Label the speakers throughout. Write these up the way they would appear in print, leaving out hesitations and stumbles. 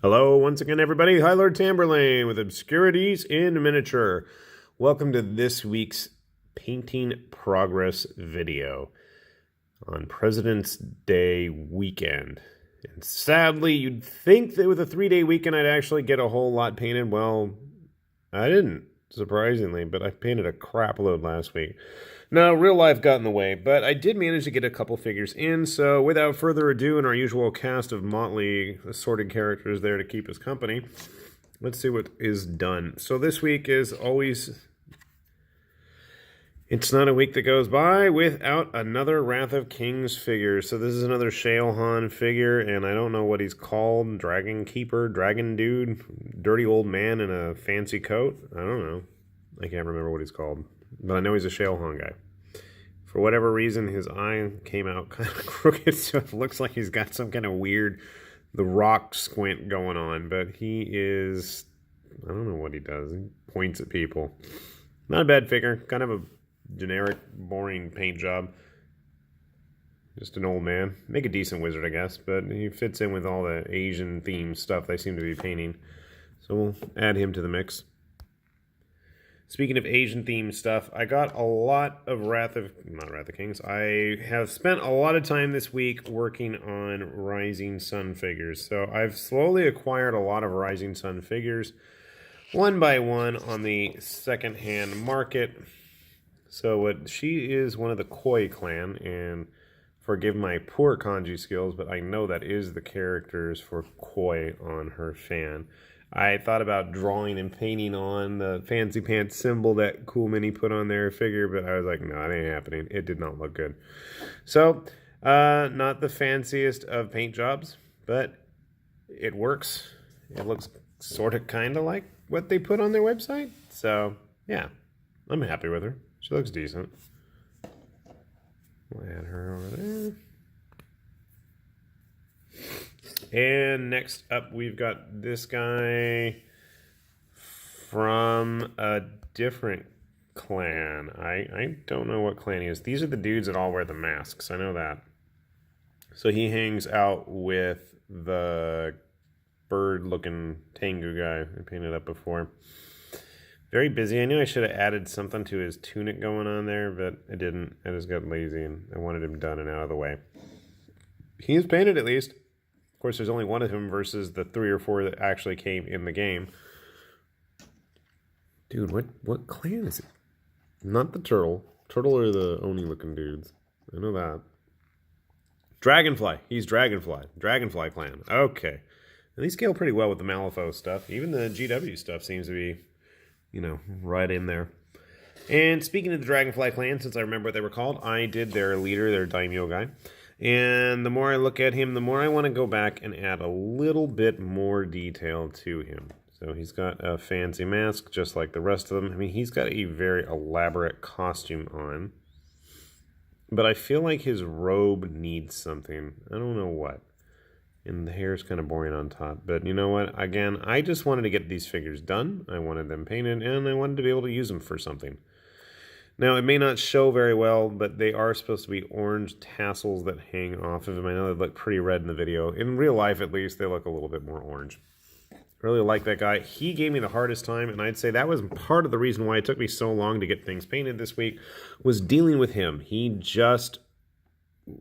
Speaker 1: Hello once again, everybody. Hi, Lord Tamberlane with Obscurities in Miniature. Welcome to this week's painting progress video on President's Day weekend. And sadly, you'd think that with a 3-day weekend I'd actually get a whole lot painted. Well, I didn't, surprisingly, but I painted a crap load last week. Now, real life got in the way, but I did manage to get a couple figures in, so without further ado, in our usual cast of motley assorted characters there to keep us company, let's see what is done. So this week is always... It's not a week that goes by without another Wrath of Kings figure. So this is another Shailhan figure, and I don't know what he's called. Dragon Keeper, Dragon Dude, dirty old man in a fancy coat. I don't know. I can't remember what he's called. But I know he's a Shailhan guy. For whatever reason, his eye came out kind of crooked, so it looks like he's got some kind of weird The Rock squint going on. But he is... I don't know what he does. He points at people. Not a bad figure. Kind of a generic, boring paint job. Just an old man. Make a decent wizard, I guess. But he fits in with all the Asian-themed stuff they seem to be painting. So we'll add him to the mix. Speaking of Asian-themed stuff, I got a lot of not Wrath of Kings. I have spent a lot of time this week working on Rising Sun figures. So I've slowly acquired a lot of Rising Sun figures, one by one, on the second-hand market. So she is one of the Koi clan, and forgive my poor kanji skills, but I know that is the characters for Koi on her fan. I thought about drawing and painting on the fancy pants symbol that Cool Mini put on their figure, but I was like, no, it ain't happening. It did not look good. So, not the fanciest of paint jobs, but it works. It looks sort of kind of like what they put on their website. So, yeah, I'm happy with her. She looks decent. We'll add her over there. And next up, we've got this guy from a different clan. I don't know what clan he is. These are the dudes that all wear the masks. I know that. So he hangs out with the bird-looking Tengu guy I painted up before. Very busy. I knew I should have added something to his tunic going on there, but I didn't. I just got lazy, and I wanted him done and out of the way. He's painted, at least. Of course, there's only one of him versus the 3 or 4 that actually came in the game. Dude, what clan is it? Not the turtle. Turtle are the Oni-looking dudes. I know that. Dragonfly. He's Dragonfly. Dragonfly clan. Okay. And these scale pretty well with the Malifaux stuff. Even the GW stuff seems to be, you know, right in there. And speaking of the Dragonfly clan, since I remember what they were called, I did their leader, their daimyo guy. And the more I look at him, the more I want to go back and add a little bit more detail to him. So he's got a fancy mask, just like the rest of them. I mean, he's got a very elaborate costume on. But I feel like his robe needs something. I don't know what. And the hair is kind of boring on top. But you know what? Again, I just wanted to get these figures done. I wanted them painted, and I wanted to be able to use them for something. Now, it may not show very well, but they are supposed to be orange tassels that hang off of them. I know they look pretty red in the video. In real life, at least, they look a little bit more orange. I really like that guy. He gave me the hardest time, and I'd say that was part of the reason why it took me so long to get things painted this week, was dealing with him. He just...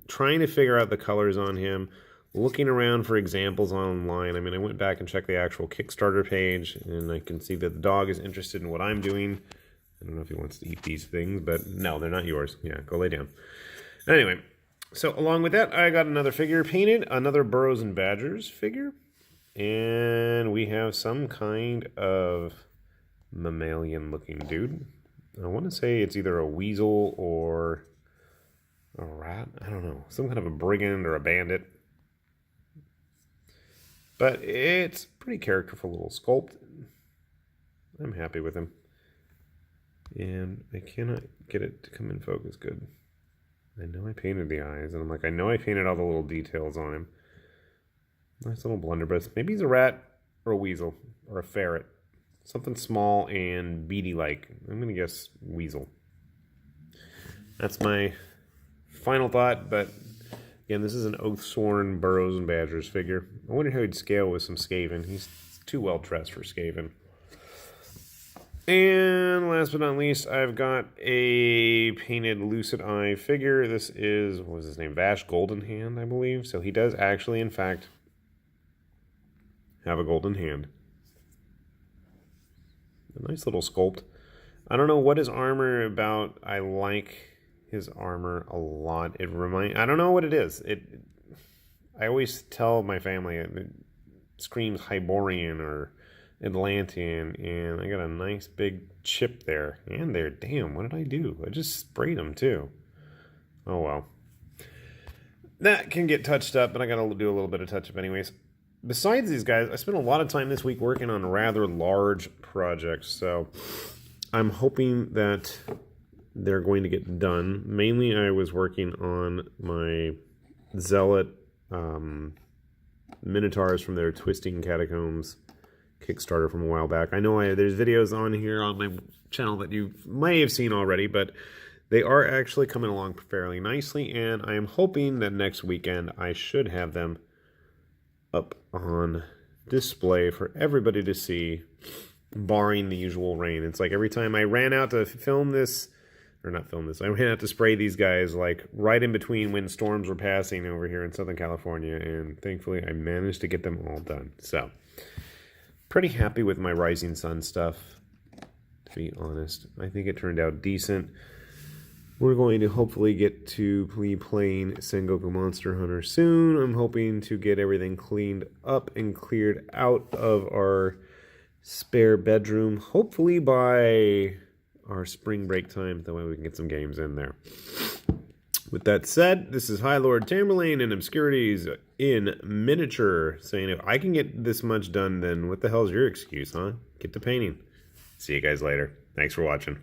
Speaker 1: trying to figure out the colors on him, looking around for examples online. I mean, I went back and checked the actual Kickstarter page, and I can see that the dog is interested in what I'm doing. I don't know if he wants to eat these things, but no, they're not yours. Yeah, go lay down. Anyway, so along with that, I got another figure painted, another Burrows and Badgers figure. And we have some kind of mammalian-looking dude. I want to say it's either a weasel or a rat. I don't know. Some kind of a brigand or a bandit. But it's a pretty characterful little sculpt. I'm happy with him. And I cannot get it to come in focus good. I know I painted the eyes, and I'm like, I know I painted all the little details on him. Nice little blunderbuss. Maybe he's a rat or a weasel or a ferret. Something small and beady-like. I'm going to guess weasel. That's my final thought, but Again, this is an Oathsworn Burrows and Badgers figure. I wonder how he'd scale with some Skaven. He's too well dressed for Skaven. And last but not least, I've got a painted Lucid Eye figure. This is, what was his name? Vash Golden Hand, I believe. So he does actually, in fact, have a golden hand. A nice little sculpt. I don't know what his armor about. I like his armor a lot. I don't know what it is. I always tell my family it screams Hyborian or Atlantean, and I got a nice big chip there and there. Damn, what did I do? I just sprayed them too. Oh well. That can get touched up, but I gotta do a little bit of touch up anyways. Besides these guys, I spent a lot of time this week working on rather large projects, so I'm hoping that they're going to get done. Mainly I was working on my Zealot Minotaurs from their Twisting Catacombs Kickstarter from a while back. I know there's videos on here on my channel that you may have seen already, but they are actually coming along fairly nicely, and I am hoping that next weekend I should have them up on display for everybody to see, barring the usual rain. It's like every time I ran out to film this, or not film this, I ran out to spray these guys like right in between when storms were passing over here in Southern California, and thankfully I managed to get them all done. So pretty happy with my Rising Sun stuff, to be honest. I think it turned out decent. We're going to hopefully get to be playing Sengoku Monster Hunter soon. I'm hoping to get everything cleaned up and cleared out of our spare bedroom, hopefully by our spring break time, that way we can get some games in there. With that said, this is High Lord Tamberlane and Obscurities in Miniature, saying if I can get this much done, then what the hell's your excuse, huh? Get to painting. See you guys later. Thanks for watching.